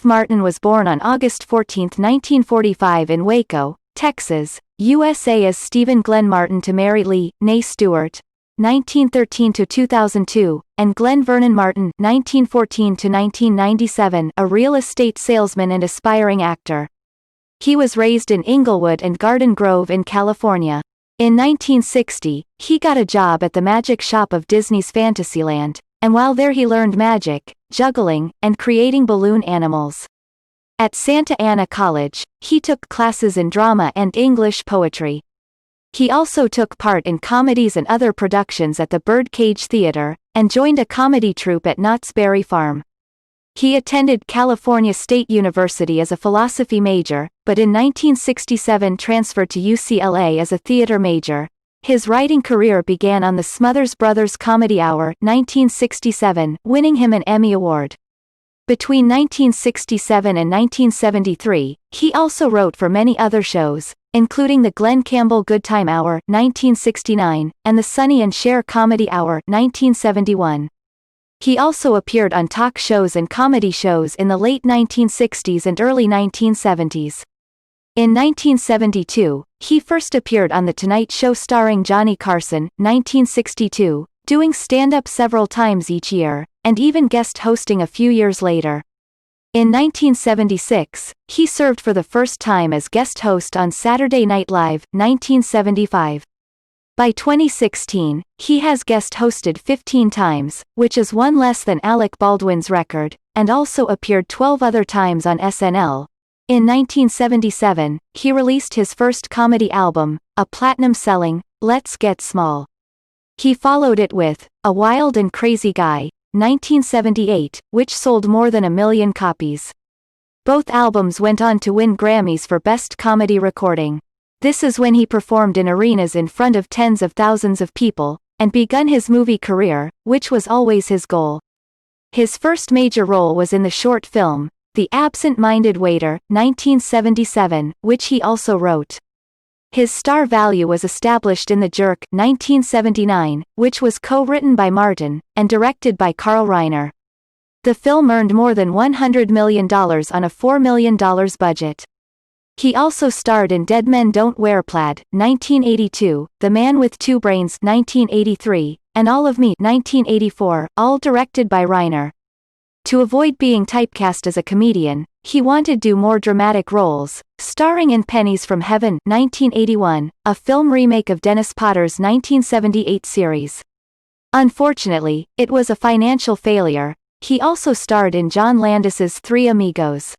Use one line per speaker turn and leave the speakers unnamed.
Steve Martin was born on August 14, 1945 in Waco, Texas, USA as Stephen Glenn Martin to Mary Lee, née Stewart, 1913–2002, and Glenn Vernon Martin, 1914–1997, a real estate salesman and aspiring actor. He was raised in Inglewood and Garden Grove in California. In 1960, he got a job at the magic shop of Disney's Fantasyland, and while there he learned magic, juggling, and creating balloon animals. At Santa Ana College, he took classes in drama and English poetry. He also took part in comedies and other productions at the Birdcage Theater, and joined a comedy troupe at Knott's Berry Farm. He attended California State University as a philosophy major, but in 1967 transferred to UCLA as a theater major. His writing career began on the Smothers Brothers Comedy Hour, 1967, winning him an Emmy Award. Between 1967 and 1973, he also wrote for many other shows, including the Glen Campbell Goodtime Hour, 1969, and the Sonny and Cher Comedy Hour, 1971. He also appeared on talk shows and comedy shows in the late 1960s and early 1970s. In 1972, he first appeared on The Tonight Show starring Johnny Carson, 1962, doing stand-up several times each year, and even guest hosting a few years later. In 1976, he served for the first time as guest host on Saturday Night Live, 1975. By 2016, he has guest hosted 15 times, which is one less than Alec Baldwin's record, and also appeared 12 other times on SNL. In 1977, he released his first comedy album, a platinum-selling, Let's Get Small. He followed it with A Wild and Crazy Guy, 1978, which sold more than 1 million copies. Both albums went on to win Grammys for Best Comedy Recording. This is when he performed in arenas in front of tens of thousands of people, and begun his movie career, which was always his goal. His first major role was in the short film, The Absent-Minded Waiter, 1977, which he also wrote. His star value was established in The Jerk, 1979, which was co-written by Martin, and directed by Carl Reiner. The film earned more than $100 million on a $4 million budget. He also starred in Dead Men Don't Wear Plaid, 1982, The Man with Two Brains, 1983, and All of Me, 1984, all directed by Reiner. To avoid being typecast as a comedian, he wanted to do more dramatic roles, starring in Pennies from Heaven, 1981, a film remake of Dennis Potter's 1978 series. Unfortunately, it was a financial failure. He also starred in John Landis's Three Amigos.